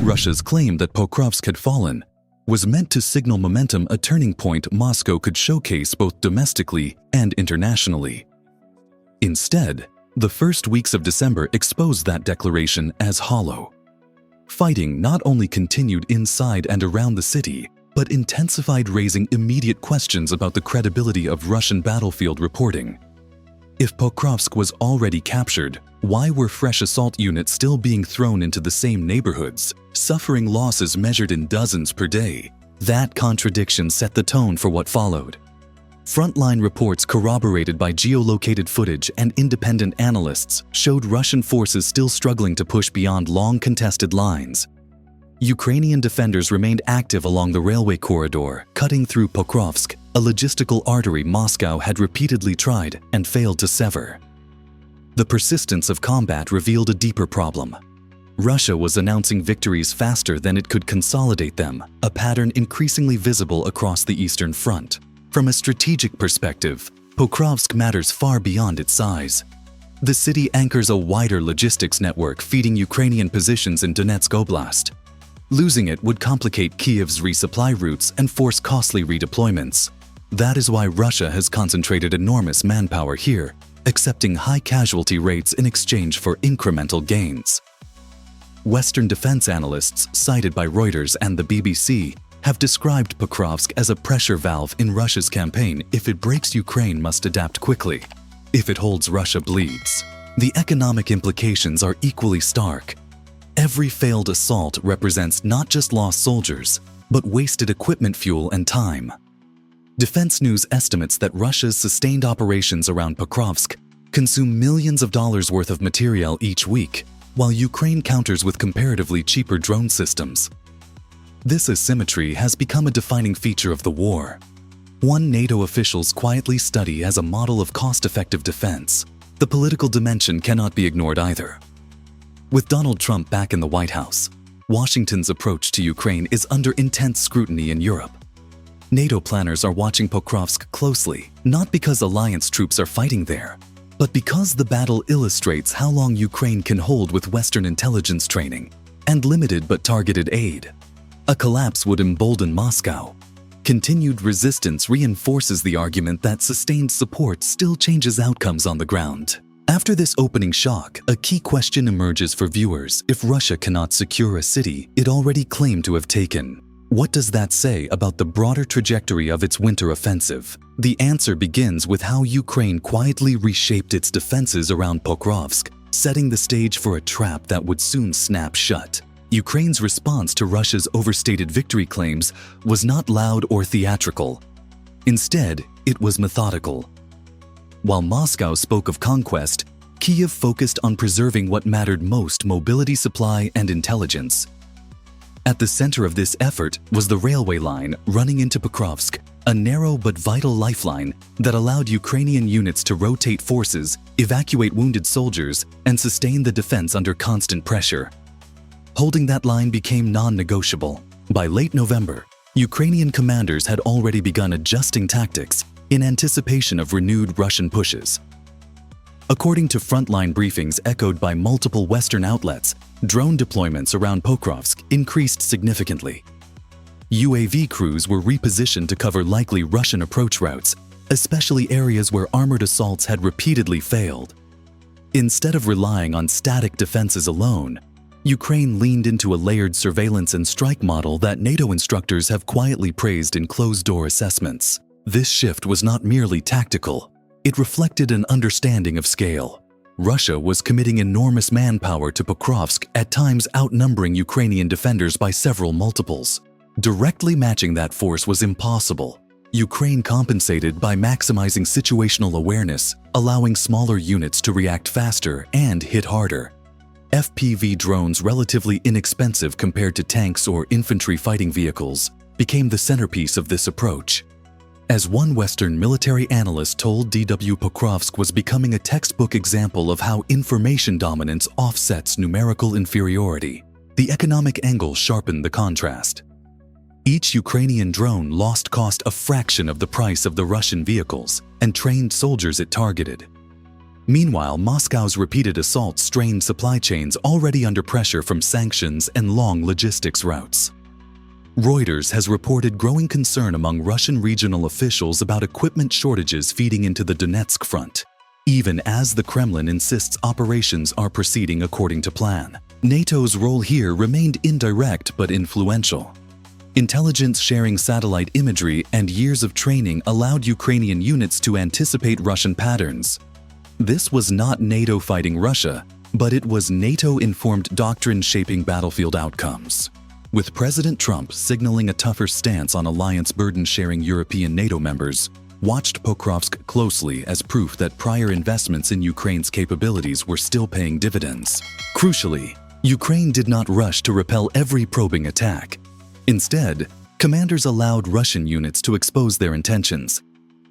Russia's claim that Pokrovsk had fallen was meant to signal momentum, a turning point Moscow could showcase both domestically and internationally. Instead, the first weeks of December exposed that declaration as hollow. Fighting not only continued inside and around the city, but intensified, raising immediate questions about the credibility of Russian battlefield reporting. If Pokrovsk was already captured, why were fresh assault units still being thrown into the same neighborhoods, suffering losses measured in dozens per day? That contradiction set the tone for what followed. Frontline reports corroborated by geolocated footage and independent analysts showed Russian forces still struggling to push beyond long contested lines. Ukrainian defenders remained active along the railway corridor, cutting through Pokrovsk, a logistical artery Moscow had repeatedly tried and failed to sever. The persistence of combat revealed a deeper problem. Russia was announcing victories faster than it could consolidate them, a pattern increasingly visible across the Eastern Front. From a strategic perspective, Pokrovsk matters far beyond its size. The city anchors a wider logistics network feeding Ukrainian positions in Donetsk Oblast. Losing it would complicate Kyiv's resupply routes and force costly redeployments. That is why Russia has concentrated enormous manpower here, accepting high casualty rates in exchange for incremental gains. Western defense analysts, cited by Reuters and the BBC, have described Pokrovsk as a pressure valve in Russia's campaign. If it breaks, Ukraine must adapt quickly. If it holds, Russia bleeds. The economic implications are equally stark. Every failed assault represents not just lost soldiers, but wasted equipment, fuel, and time. Defense News estimates that Russia's sustained operations around Pokrovsk consume millions of dollars worth of material each week, while Ukraine counters with comparatively cheaper drone systems. This asymmetry has become a defining feature of the war. One NATO officials quietly study as a model of cost-effective defense. The political dimension cannot be ignored either. With Donald Trump back in the White House, Washington's approach to Ukraine is under intense scrutiny in Europe. NATO planners are watching Pokrovsk closely, not because alliance troops are fighting there, but because the battle illustrates how long Ukraine can hold with Western intelligence training and limited but targeted aid. A collapse would embolden Moscow. Continued resistance reinforces the argument that sustained support still changes outcomes on the ground. After this opening shock, a key question emerges for viewers. If Russia cannot secure a city it already claimed to have taken, what does that say about the broader trajectory of its winter offensive? The answer begins with how Ukraine quietly reshaped its defenses around Pokrovsk, setting the stage for a trap that would soon snap shut. Ukraine's response to Russia's overstated victory claims was not loud or theatrical. Instead, it was methodical. While Moscow spoke of conquest, Kyiv focused on preserving what mattered most: mobility, supply, and intelligence. At the center of this effort was the railway line running into Pokrovsk, a narrow but vital lifeline that allowed Ukrainian units to rotate forces, evacuate wounded soldiers, and sustain the defense under constant pressure. Holding that line became non-negotiable. By late November, Ukrainian commanders had already begun adjusting tactics in anticipation of renewed Russian pushes. According to frontline briefings echoed by multiple Western outlets, drone deployments around Pokrovsk increased significantly. UAV crews were repositioned to cover likely Russian approach routes, especially areas where armored assaults had repeatedly failed. Instead of relying on static defenses alone, Ukraine leaned into a layered surveillance and strike model that NATO instructors have quietly praised in closed-door assessments. This shift was not merely tactical. It reflected an understanding of scale. Russia was committing enormous manpower to Pokrovsk, at times outnumbering Ukrainian defenders by several multiples. Directly matching that force was impossible. Ukraine compensated by maximizing situational awareness, allowing smaller units to react faster and hit harder. FPV drones, relatively inexpensive compared to tanks or infantry fighting vehicles, became the centerpiece of this approach. As one Western military analyst told DW, Pokrovsk was becoming a textbook example of how information dominance offsets numerical inferiority. The economic angle sharpened the contrast. Each Ukrainian drone cost a fraction of the price of the Russian vehicles and trained soldiers it targeted. Meanwhile, Moscow's repeated assaults strained supply chains already under pressure from sanctions and long logistics routes. Reuters has reported growing concern among Russian regional officials about equipment shortages feeding into the Donetsk front, even as the Kremlin insists operations are proceeding according to plan. NATO's role here remained indirect but influential. Intelligence-sharing satellite imagery and years of training allowed Ukrainian units to anticipate Russian patterns. This was not NATO fighting Russia, but it was NATO-informed doctrine shaping battlefield outcomes. With President Trump signaling a tougher stance on alliance burden-sharing European NATO members, watched Pokrovsk closely as proof that prior investments in Ukraine's capabilities were still paying dividends. Crucially, Ukraine did not rush to repel every probing attack. Instead, commanders allowed Russian units to expose their intentions.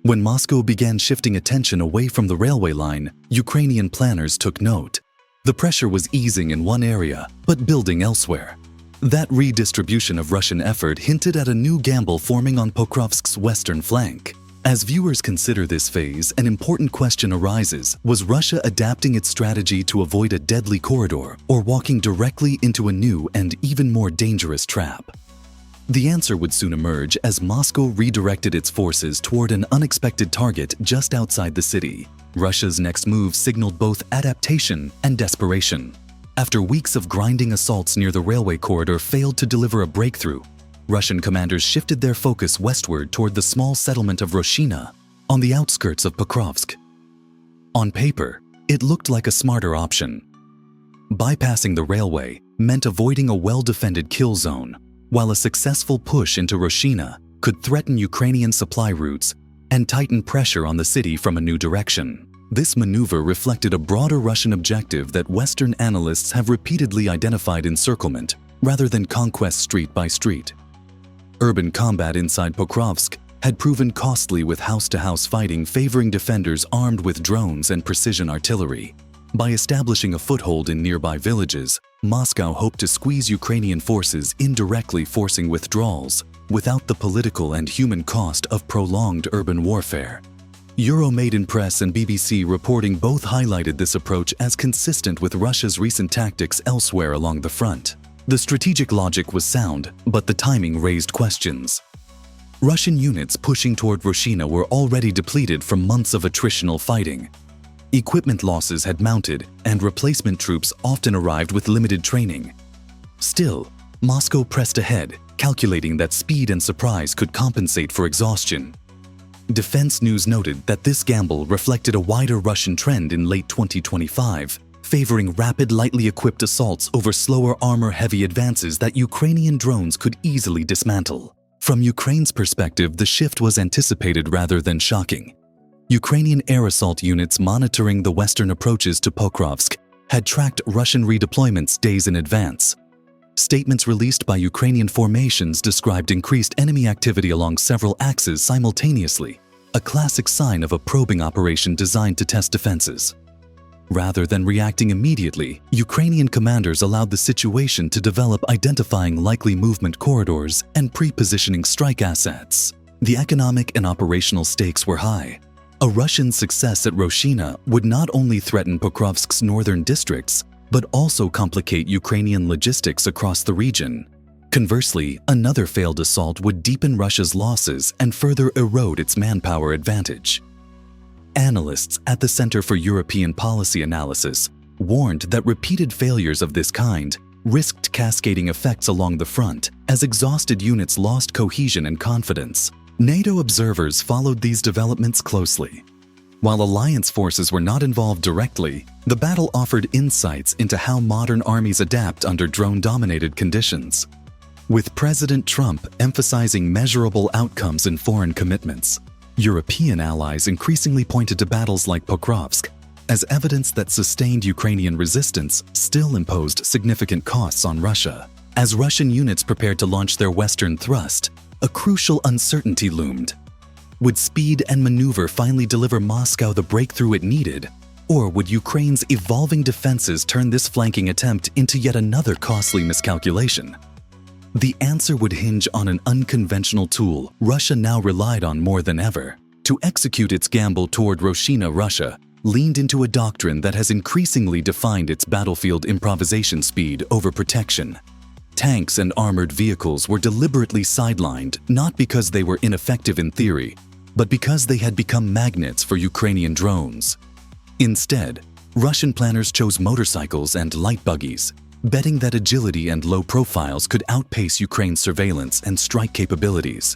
When Moscow began shifting attention away from the railway line, Ukrainian planners took note. The pressure was easing in one area, but building elsewhere. That redistribution of Russian effort hinted at a new gamble forming on Pokrovsk's western flank. As viewers consider this phase, an important question arises: was Russia adapting its strategy to avoid a deadly corridor or walking directly into a new and even more dangerous trap? The answer would soon emerge as Moscow redirected its forces toward an unexpected target just outside the city. Russia's next move signaled both adaptation and desperation. After weeks of grinding assaults near the railway corridor failed to deliver a breakthrough, Russian commanders shifted their focus westward toward the small settlement of Roshina, on the outskirts of Pokrovsk. On paper, it looked like a smarter option. Bypassing the railway meant avoiding a well-defended kill zone, while a successful push into Roshina could threaten Ukrainian supply routes and tighten pressure on the city from a new direction. This maneuver reflected a broader Russian objective that Western analysts have repeatedly identified: encirclement, rather than conquest street by street. Urban combat inside Pokrovsk had proven costly, with house-to-house fighting favoring defenders armed with drones and precision artillery. By establishing a foothold in nearby villages, Moscow hoped to squeeze Ukrainian forces, indirectly forcing withdrawals, without the political and human cost of prolonged urban warfare. Euromaidan Press and BBC reporting both highlighted this approach as consistent with Russia's recent tactics elsewhere along the front. The strategic logic was sound, but the timing raised questions. Russian units pushing toward Roshina were already depleted from months of attritional fighting. Equipment losses had mounted, and replacement troops often arrived with limited training. Still, Moscow pressed ahead, calculating that speed and surprise could compensate for exhaustion. Defense News noted that this gamble reflected a wider Russian trend in late 2025, favoring rapid, lightly equipped assaults over slower armor-heavy advances that Ukrainian drones could easily dismantle. From Ukraine's perspective, the shift was anticipated rather than shocking. Ukrainian air assault units monitoring the western approaches to Pokrovsk had tracked Russian redeployments days in advance. Statements released by Ukrainian formations described increased enemy activity along several axes simultaneously, a classic sign of a probing operation designed to test defenses. Rather than reacting immediately, Ukrainian commanders allowed the situation to develop, identifying likely movement corridors and pre-positioning strike assets. The economic and operational stakes were high. A Russian success at Roshina would not only threaten Pokrovsk's northern districts, but also complicate Ukrainian logistics across the region. Conversely, another failed assault would deepen Russia's losses and further erode its manpower advantage. Analysts at the Center for European Policy Analysis warned that repeated failures of this kind risked cascading effects along the front as exhausted units lost cohesion and confidence. NATO observers followed these developments closely. While alliance forces were not involved directly, the battle offered insights into how modern armies adapt under drone-dominated conditions. With President Trump emphasizing measurable outcomes in foreign commitments, European allies increasingly pointed to battles like Pokrovsk as evidence that sustained Ukrainian resistance still imposed significant costs on Russia. As Russian units prepared to launch their western thrust, a crucial uncertainty loomed. Would speed and maneuver finally deliver Moscow the breakthrough it needed, or would Ukraine's evolving defenses turn this flanking attempt into yet another costly miscalculation? The answer would hinge on an unconventional tool Russia now relied on more than ever. To execute its gamble toward Roshina, Russia leaned into a doctrine that has increasingly defined its battlefield improvisation speed over protection. Tanks and armored vehicles were deliberately sidelined not because they were ineffective in theory, but because they had become magnets for Ukrainian drones. Instead, Russian planners chose motorcycles and light buggies, betting that agility and low profiles could outpace Ukraine's surveillance and strike capabilities.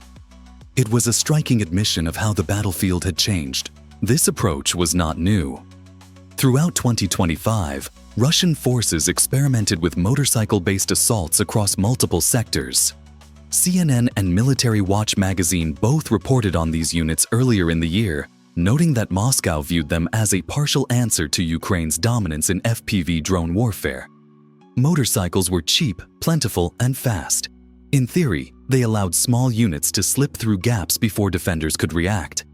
It was a striking admission of how the battlefield had changed. This approach was not new. Throughout 2025, Russian forces experimented with motorcycle-based assaults across multiple sectors. CNN and Military Watch magazine both reported on these units earlier in the year, noting that Moscow viewed them as a partial answer to Ukraine's dominance in FPV drone warfare. Motorcycles were cheap, plentiful, and fast. In theory, they allowed small units to slip through gaps before defenders could react.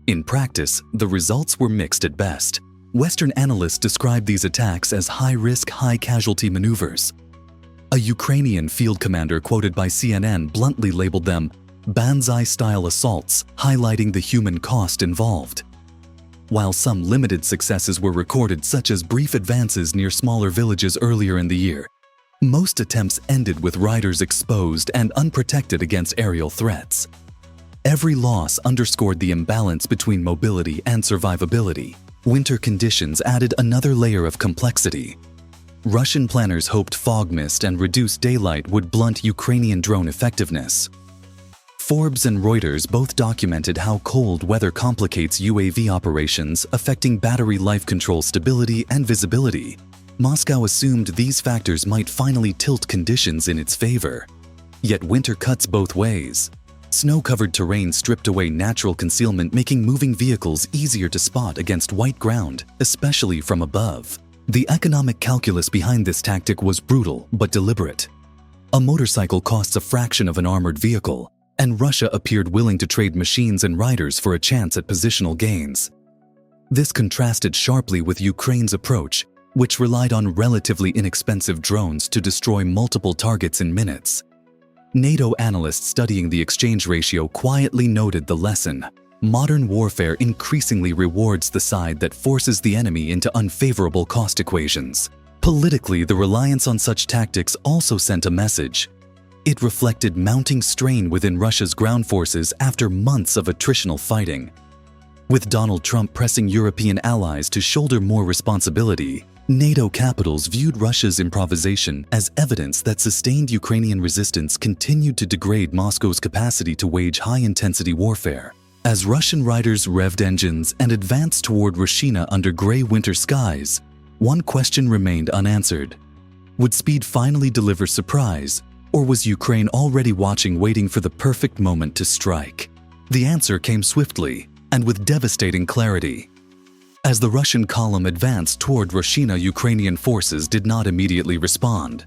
In practice, the results were mixed at best. Western analysts describe these attacks as high-risk, high-casualty maneuvers. A Ukrainian field commander quoted by CNN bluntly labeled them Banzai-style assaults, highlighting the human cost involved. While some limited successes were recorded, such as brief advances near smaller villages earlier in the year, most attempts ended with riders exposed and unprotected against aerial threats. Every loss underscored the imbalance between mobility and survivability. Winter conditions added another layer of complexity. Russian planners hoped fog mist and reduced daylight would blunt Ukrainian drone effectiveness. Forbes and Reuters both documented how cold weather complicates UAV operations, affecting battery life control stability and visibility. Moscow assumed these factors might finally tilt conditions in its favor. Yet winter cuts both ways. Snow-covered terrain stripped away natural concealment, making moving vehicles easier to spot against white ground, especially from above. The economic calculus behind this tactic was brutal but deliberate. A motorcycle costs a fraction of an armored vehicle, and Russia appeared willing to trade machines and riders for a chance at positional gains. This contrasted sharply with Ukraine's approach, which relied on relatively inexpensive drones to destroy multiple targets in minutes. NATO analysts studying the exchange ratio quietly noted the lesson. Modern warfare increasingly rewards the side that forces the enemy into unfavorable cost equations. Politically, the reliance on such tactics also sent a message. It reflected mounting strain within Russia's ground forces after months of attritional fighting. With Donald Trump pressing European allies to shoulder more responsibility, NATO capitals viewed Russia's improvisation as evidence that sustained Ukrainian resistance continued to degrade Moscow's capacity to wage high-intensity warfare. As Russian riders revved engines and advanced toward Rashina under gray winter skies, one question remained unanswered. Would speed finally deliver surprise, or was Ukraine already watching, waiting for the perfect moment to strike? The answer came swiftly and with devastating clarity. As the Russian column advanced toward Rashina, Ukrainian forces did not immediately respond.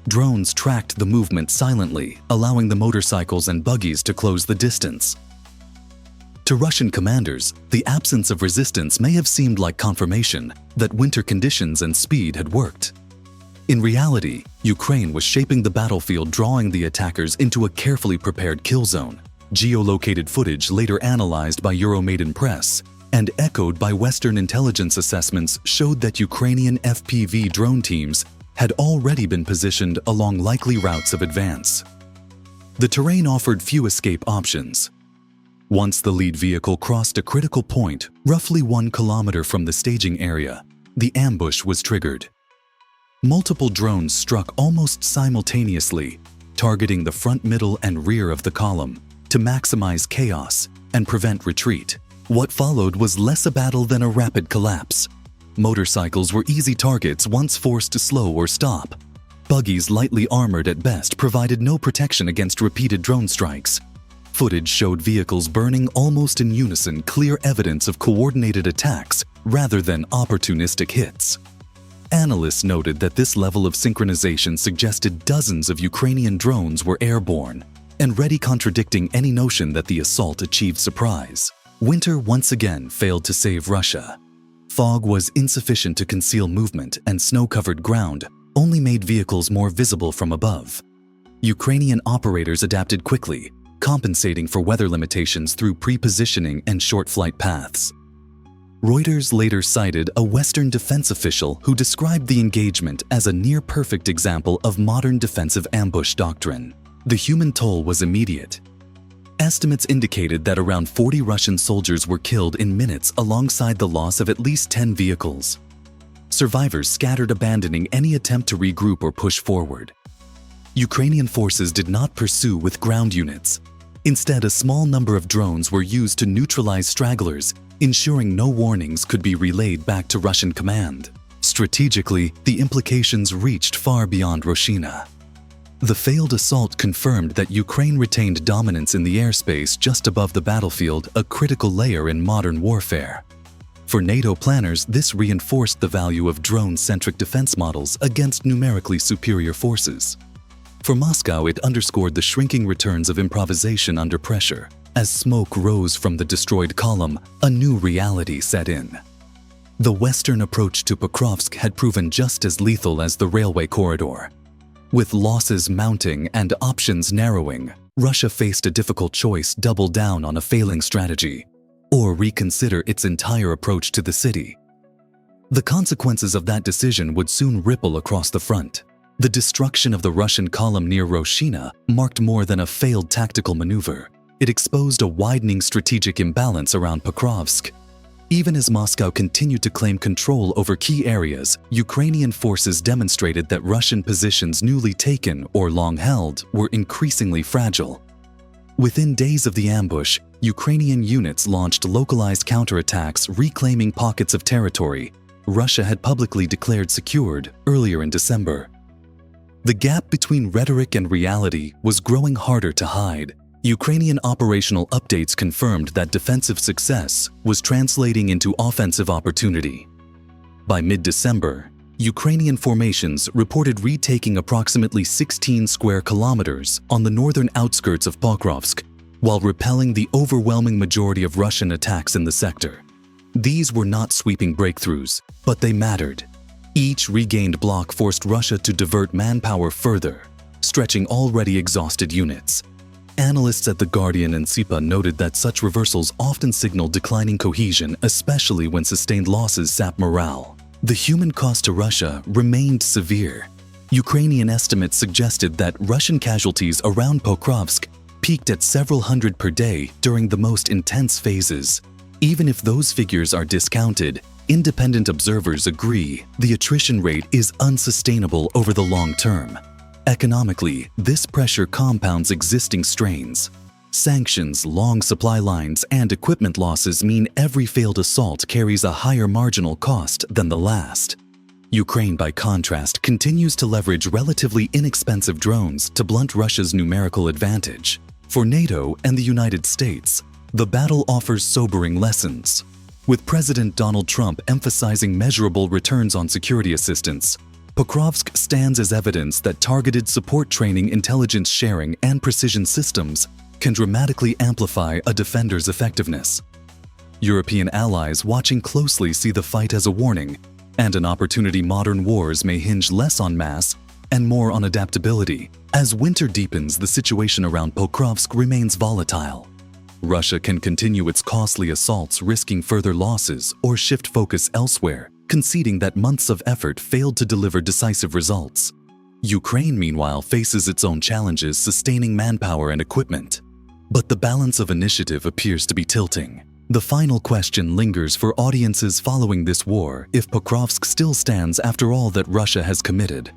Drones tracked the movement silently, allowing the motorcycles and buggies to close the distance. To Russian commanders, the absence of resistance may have seemed like confirmation that winter conditions and speed had worked. In reality, Ukraine was shaping the battlefield, drawing the attackers into a carefully prepared kill zone. Geolocated footage later analyzed by Euromaidan Press and echoed by Western intelligence assessments showed that Ukrainian FPV drone teams had already been positioned along likely routes of advance. The terrain offered few escape options. Once the lead vehicle crossed a critical point, roughly 1 kilometer from the staging area, the ambush was triggered. Multiple drones struck almost simultaneously, targeting the front, middle, and rear of the column to maximize chaos and prevent retreat. What followed was less a battle than a rapid collapse. Motorcycles were easy targets once forced to slow or stop. Buggies, lightly armored at best, provided no protection against repeated drone strikes. Footage showed vehicles burning almost in unison, clear evidence of coordinated attacks rather than opportunistic hits. Analysts noted that this level of synchronization suggested dozens of Ukrainian drones were airborne and ready, contradicting any notion that the assault achieved surprise. Winter once again failed to save Russia. Fog was insufficient to conceal movement, and snow-covered ground only made vehicles more visible from above. Ukrainian operators adapted quickly, compensating for weather limitations through pre-positioning and short flight paths. Reuters later cited a Western defense official who described the engagement as a near-perfect example of modern defensive ambush doctrine. The human toll was immediate. Estimates indicated that around 40 Russian soldiers were killed in minutes alongside the loss of at least 10 vehicles. Survivors scattered, abandoning any attempt to regroup or push forward. Ukrainian forces did not pursue with ground units. Instead, a small number of drones were used to neutralize stragglers, ensuring no warnings could be relayed back to Russian command. Strategically, the implications reached far beyond Roshina. The failed assault confirmed that Ukraine retained dominance in the airspace just above the battlefield, a critical layer in modern warfare. For NATO planners, this reinforced the value of drone-centric defense models against numerically superior forces. For Moscow, it underscored the shrinking returns of improvisation under pressure. As smoke rose from the destroyed column, a new reality set in. The Western approach to Pokrovsk had proven just as lethal as the railway corridor. With losses mounting and options narrowing, Russia faced a difficult choice: double down on a failing strategy, or reconsider its entire approach to the city. The consequences of that decision would soon ripple across the front. The destruction of the Russian column near Roshina marked more than a failed tactical maneuver. It exposed a widening strategic imbalance around Pokrovsk. Even as Moscow continued to claim control over key areas, Ukrainian forces demonstrated that Russian positions newly taken or long held were increasingly fragile. Within days of the ambush, Ukrainian units launched localized counterattacks, reclaiming pockets of territory Russia had publicly declared secured earlier in December. The gap between rhetoric and reality was growing harder to hide. Ukrainian operational updates confirmed that defensive success was translating into offensive opportunity. By mid-December, Ukrainian formations reported retaking approximately 16 square kilometers on the northern outskirts of Pokrovsk, while repelling the overwhelming majority of Russian attacks in the sector. These were not sweeping breakthroughs, but they mattered. Each regained block forced Russia to divert manpower further, stretching already exhausted units. Analysts at The Guardian and SIPA noted that such reversals often signal declining cohesion, especially when sustained losses sap morale. The human cost to Russia remained severe. Ukrainian estimates suggested that Russian casualties around Pokrovsk peaked at several hundred per day during the most intense phases. Even if those figures are discounted, independent observers agree the attrition rate is unsustainable over the long term. Economically, this pressure compounds existing strains. Sanctions, long supply lines, and equipment losses mean every failed assault carries a higher marginal cost than the last. Ukraine, by contrast, continues to leverage relatively inexpensive drones to blunt Russia's numerical advantage. For NATO and the United States, the battle offers sobering lessons. With President Donald Trump emphasizing measurable returns on security assistance, Pokrovsk stands as evidence that targeted support training, intelligence sharing, and precision systems can dramatically amplify a defender's effectiveness. European allies watching closely see the fight as a warning and an opportunity. Modern wars may hinge less on mass and more on adaptability. As winter deepens, the situation around Pokrovsk remains volatile. Russia can continue its costly assaults, risking further losses, or shift focus elsewhere, conceding that months of effort failed to deliver decisive results. Ukraine, meanwhile, faces its own challenges, sustaining manpower and equipment. But the balance of initiative appears to be tilting. The final question lingers for audiences following this war: if Pokrovsk still stands after all that Russia has committed.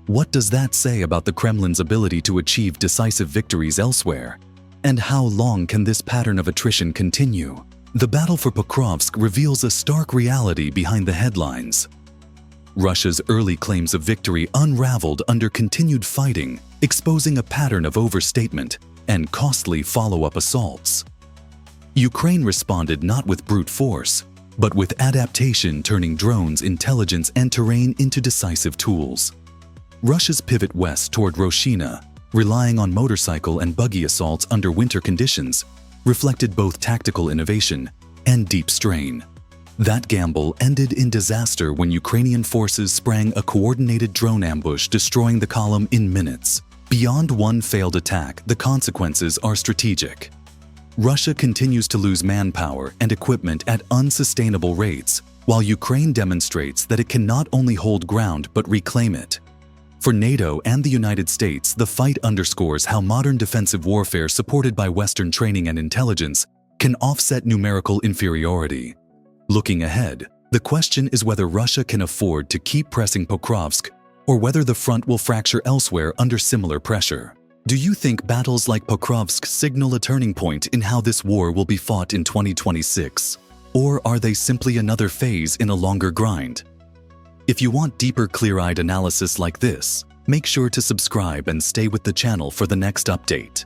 What does that say about the Kremlin's ability to achieve decisive victories elsewhere? And how long can this pattern of attrition continue? The battle for Pokrovsk reveals a stark reality behind the headlines. Russia's early claims of victory unraveled under continued fighting, exposing a pattern of overstatement and costly follow-up assaults. Ukraine responded not with brute force, but with adaptation, turning drones, intelligence, and terrain into decisive tools. Russia's pivot west toward Roshina, relying on motorcycle and buggy assaults under winter conditions, reflected both tactical innovation and deep strain. That gamble ended in disaster when Ukrainian forces sprang a coordinated drone ambush, destroying the column in minutes. Beyond one failed attack, the consequences are strategic. Russia continues to lose manpower and equipment at unsustainable rates, while Ukraine demonstrates that it can not only hold ground but reclaim it. For NATO and the United States, the fight underscores how modern defensive warfare supported by Western training and intelligence can offset numerical inferiority. Looking ahead, the question is whether Russia can afford to keep pressing Pokrovsk or whether the front will fracture elsewhere under similar pressure. Do you think battles like Pokrovsk signal a turning point in how this war will be fought in 2026? Or are they simply another phase in a longer grind? If you want deeper, clear-eyed analysis like this, make sure to subscribe and stay with the channel for the next update.